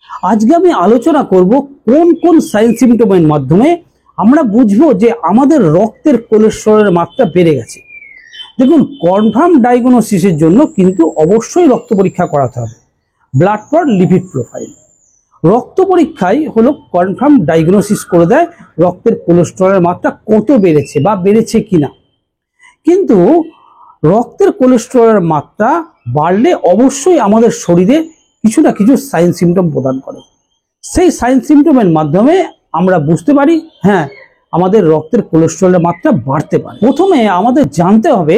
আজকে আমি আলোচনা করব কোন কোন সাইন সিমটমের মাধ্যমে আমরা বুঝবো যে আমাদের রক্তের কোলেস্টেরলের মাত্রা বেড়ে গেছে। দেখুন, কনফার্ম ডায়াগনোসিসের জন্য কিন্তু অবশ্যই রক্ত পরীক্ষা করাতে হবে। ব্লাড ফর লিপিড প্রোফাইল রক্ত পরীক্ষায় হলো কনফার্ম ডায়াগনোসিস করে দেয় রক্তের কোলেস্টেরলের মাত্রা কত বেড়েছে বা বেড়েছে কিনা। কিন্তু রক্তের কোলেস্টেরলের মাত্রা বাড়লে অবশ্যই আমাদের শরীরে কিছু না কিছু সাইন সিমটম প্রদান করে। সেই সাইন সিমটমের মাধ্যমে আমরা বুঝতে পারি হ্যাঁ, আমাদের রক্তের কোলেস্টেরলের মাত্রা বাড়তে পারে। প্রথমে আমাদের জানতে হবে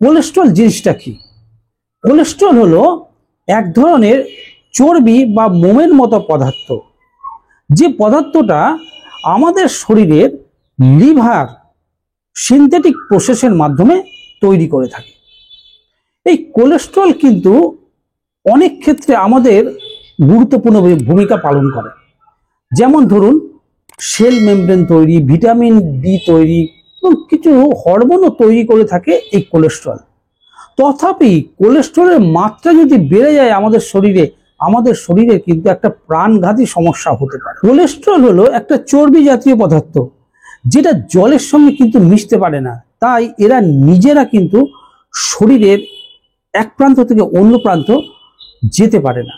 কোলেস্টেরল জিনিসটা কি। কোলেস্টেরল হলো এক ধরনের চর্বি বা মোমের মতো পদার্থ, যে পদার্থটা আমাদের শরীরের লিভার সিনথেটিক প্রসেসের মাধ্যমে তৈরি করে থাকে। এই কোলেস্টেরল কিন্তু অনেক ক্ষেত্রে আমাদের গুরুত্বপূর্ণ ভূমিকা পালন করে। যেমন ধরুন, সেল মেমব্রেন তৈরি, ভিটামিন ডি তৈরি এবং কিছু হরমোনও তৈরি করে থাকে এই কোলেস্টেরল। তথাপি কোলেস্টেরলের মাত্রা যদি বেড়ে যায় আমাদের শরীরে কিন্তু একটা প্রাণঘাতী সমস্যা হতে পারে। কোলেস্টেরল হলো একটা চর্বি জাতীয় পদার্থ, যেটা জলের সঙ্গে কিন্তু মিশতে পারে না। তাই এরা নিজেরা কিন্তু শরীরের এক প্রান্ত থেকে অন্য প্রান্ত যেতে পারে না।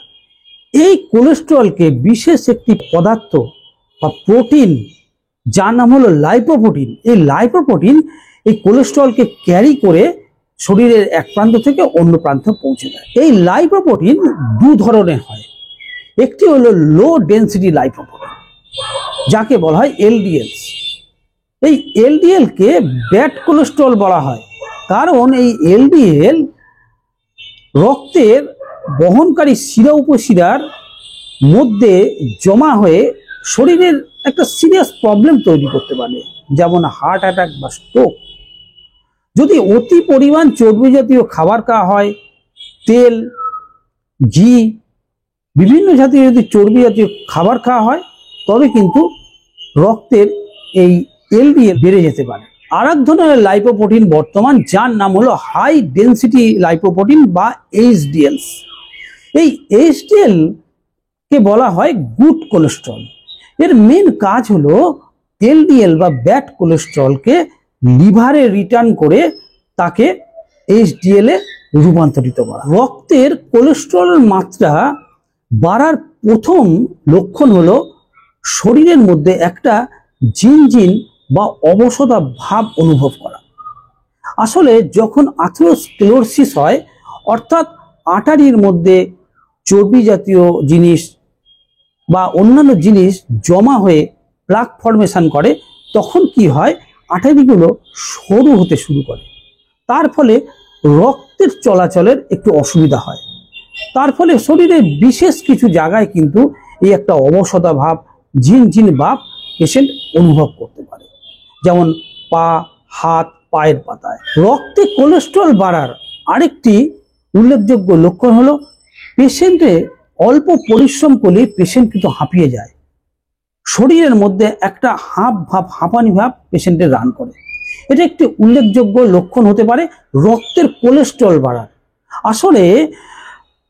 এই কোলেস্টেরলকে বিশেষ একটি পদার্থ বা প্রোটিন, যার নাম হলো লাইপোপ্রোটিন, এই লাইপোপ্রোটিন এই কোলেস্টেরলকে ক্যারি করে শরীরের এক প্রান্ত থেকে অন্য প্রান্তে পৌঁছে দেয়। এই লাইপোপ্রোটিন দু ধরনের হয়। একটি হলো লো ডেন্সিটি লাইপোপ্রোটিন, যাকে বলা হয় এলডিএল। এই এলডিএল কে ব্যাড কোলেস্টেরল বলা হয়, কারণ এই এলডিএল রক্তের বহনকারী শিরা উপশিরার মধ্যে জমা হয়ে শরীরের একটা সিরিয়াস প্রবলেম তৈরি করতে পারে, যেমন হার্ট অ্যাটাক বা স্ট্রোক। যদি অতি পরিমাণ চর্বি জাতীয় খাবার খাওয়া হয়, তেল, ঘি, বিভিন্ন জাতীয় যদি চর্বি জাতীয় খাবার খাওয়া হয়, তবে কিন্তু রক্তের এই এলডিএল বেড়ে যেতে পারে। আর এক ধরনের লাইপোপ্রোটিন বর্তমান, যার নাম হলো হাই ডেন্সিটি লাইপোপ্রোটিন বা এইচডিএল। এই এইচডিএল কে বলা হয় গুড কোলেস্টেরল। এর মেন কাজ হলো এলডিএল বা ব্যাড কোলেস্টেরলকে লিভারে রিটার্ন করে তাকে এইচডিএল এ রূপান্তরিত করা। রক্তের কোলেস্টেরলের মাত্রা বাড়ার প্রথম লক্ষণ হলো শরীরের মধ্যে একটা ঝিনঝিন বা অবশতা ভাব অনুভব করা। আসলে যখন আথেরোস্ক্লেরোসিস হয়, অর্থাৎ আর্টারির মধ্যে চর্বি জাতীয় জিনিস বা অন্যান্য জিনিস জমা হয়ে প্লাক ফর্মেশন করে, তখন কি হয়, আর্টারিগুলো সরু হতে শুরু করে। তার ফলে রক্তের চলাচলের একটু অসুবিধা হয়। তার ফলে শরীরের বিশেষ কিছু জায়গায় কিন্তু এই একটা অবশতা ভাব, ঝিনঝিন ভাব পেশেন্ট অনুভব করতে পারে, যেমন পা, হাত, পায়ের পাতায়। রক্তে কোলেস্টেরল বাড়ার আরেকটি উল্লেখযোগ্য লক্ষণ হলো পেশেন্টে অল্প পরিশ্রম করলে পেশেন্ট কিন্তু হাঁপিয়ে যায়। শরীরের মধ্যে একটা হাঁপানি ভাব পেশেন্টের রান করে। এটা একটি উল্লেখযোগ্য লক্ষণ হতে পারে রক্তের কোলেস্টেরল বাড়ার। আসলে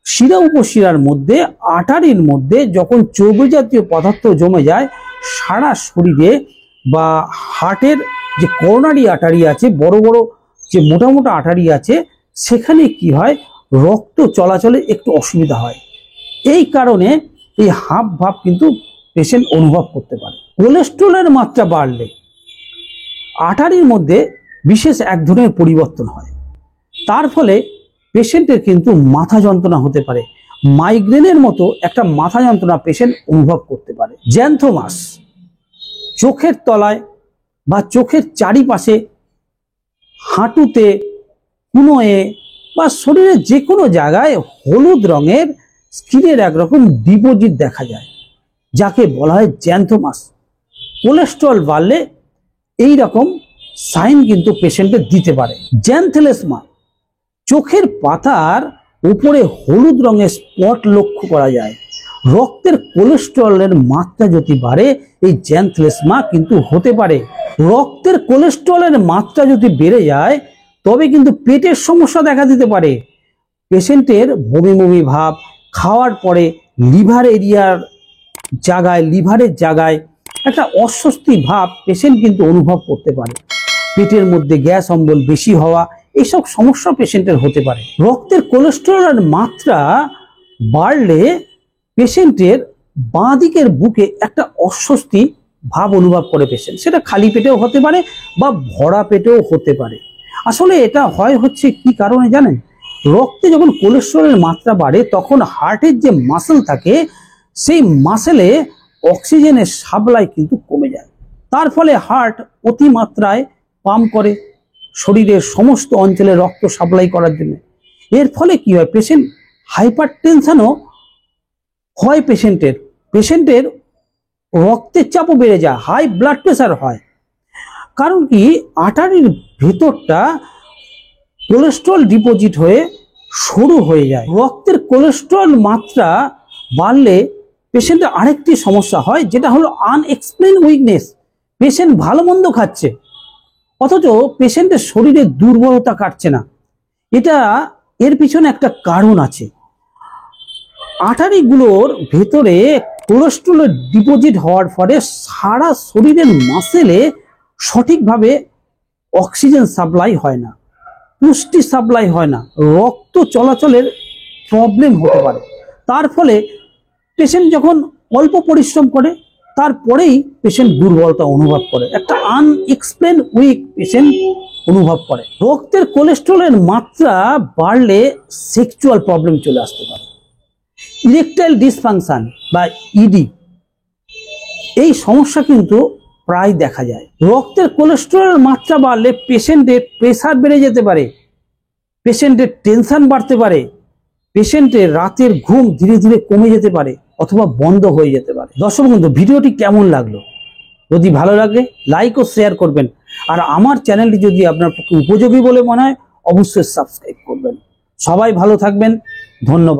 শিরা উপশিরার মধ্যে, আর্টারির মধ্যে যখন চর্বি জাতীয় পদার্থ জমে যায়, সারা শরীরে বা হার্টের যে করোনারি আর্টারি আছে, বড় বড় যে মোটা মোটা আর্টারি আছে, সেখানে কি হয়, রক্ত চলাচলে একটু অসুবিধা হয়। এই কারণে এই হাঁপ ভাব কিন্তু পেশেন্ট অনুভব করতে পারে। কোলেস্টেরলের মাত্রা বাড়লে আর্টারির মধ্যে বিশেষ এক ধরনের পরিবর্তন হয়। তার ফলে পেশেন্টের কিন্তু মাথা যন্ত্রণা হতে পারে। মাইগ্রেনের মতো একটা মাথা যন্ত্রণা পেশেন্ট অনুভব করতে পারে। জ্যান্থোমাস, চোখের তলায় বা চোখের চারিপাশে, হাঁটুতে, কুনোয়ে বা শরীরের যে কোনো জায়গায় হলুদ রঙের স্কিনের একরকম ডিপোজিট দেখা যায়, যাকে বলা হয় জ্যান্থোমাস। কোলেস্টেরল বাড়লে এই রকম সাইন কিন্তু পেশেন্টের দিতে পারে। জ্যান্থেলেসমা, চোখের পাতার উপরে হলুদ রঙের স্পট লক্ষ্য করা যায়। রক্তের কোলেস্টেরলের মাত্রা যদি বাড়ে, এই জ্যান্থেলেসমা কিন্তু হতে পারে। রক্তের কোলেস্টেরলের মাত্রা যদি বেড়ে যায়, তবে কিন্তু পেটের সমস্যা দেখা দিতে পারে। পেশেন্টের বমি বমি ভাব, খাওয়ার পরে লিভার এরিয়ার জায়গায়, লিভারের জায়গায় একটা অস্বস্তি ভাব পেশেন্ট কিন্তু অনুভব করতে পারে। পেটের মধ্যে গ্যাস অম্বল বেশি হওয়া, এইসব সমস্যা পেশেন্টের হতে পারে। রক্তের কোলেস্টেরলের মাত্রা বাড়লে পেশেন্টের বাঁ দিকের বুকে একটা অস্বস্তি ভাব অনুভব করে পেশেন্ট। সেটা খালি পেটেও হতে পারে বা ভরা পেটেও হতে পারে। আসলে এটা হচ্ছে কি কারণে জানেন? রক্তে যখন কোলেস্টেরলের মাত্রা বাড়ে তখন হার্টের যে মাসেল থাকে সেই মাসেলে অক্সিজেনের সাপ্লাই কিন্তু কমে যায়। তার ফলে হার্ট অতিমাত্রায় পাম্প করে শরীরের সমস্ত অঞ্চলে রক্ত সাপ্লাই করার জন্য। এর ফলে কি হয়? পেশেন্ট হাইপার টেনশনও হয়, পেশেন্টের রক্তের চাপও বেড়ে যায়, হাই ব্লাড প্রেশার হয়। কারণ কি? আর্টারির ভেতরটা কোলেস্ট্রল ডিপোজিট হয়ে সরু হয়ে যায়। রক্তের কোলেস্ট্রল মাত্রা বাড়লে পেশেন্টের আরেকটি সমস্যা হয়, যেটা হলো আনএক্সপ্লেইন উইকনেস। পেশেন্ট ভালো মন্দ খাচ্ছে অথচ পেশেন্টের শরীরে দুর্বলতা কাটছে না। এর পিছনে একটা কারণ আছে। আর্টারিগুলোর ভেতরে কোলেস্ট্রলের ডিপোজিট হওয়ার ফলে সারা শরীরের মাসেলে সঠিকভাবে অক্সিজেন সাপ্লাই হয় না, পুষ্টি সাপ্লাই হয় না, রক্ত চলাচলের প্রবলেম হতে পারে। তার ফলে পেশেন্ট যখন অল্প পরিশ্রম করে তারপরেই পেশেন্ট দুর্বলতা অনুভব করে, একটা আনএক্সপ্লেন উইক পেশেন্ট অনুভব করে। রক্তের কোলেস্ট্রলের মাত্রা বাড়লে সেক্সুয়াল প্রবলেম চলে আসতে পারে। ইরেকটাইল ডিসফাংশন বা ইডি, এই সমস্যা কিন্তু প্রায় দেখা যায়। রক্তের কোলেস্টেরলের মাত্রা বাড়লে পেশেন্টের প্রেসার বেড়ে যেতে পারে, পেশেন্টের টেনশন বাড়তে পারে, পেশেন্টের রাতের ঘুম ধীরে ধীরে কমে যেতে পারে অথবা বন্ধ হয়ে যেতে পারে। দর্শক বন্ধু, ভিডিওটি কেমন লাগলো? যদি ভালো লাগে লাইক ও শেয়ার করবেন, আর আমার চ্যানেলটি যদি আপনার পক্ষে উপযোগী বলে মনে হয় অবশ্যই সাবস্ক্রাইব করবেন। সবাই ভালো থাকবেন, ধন্যবাদ।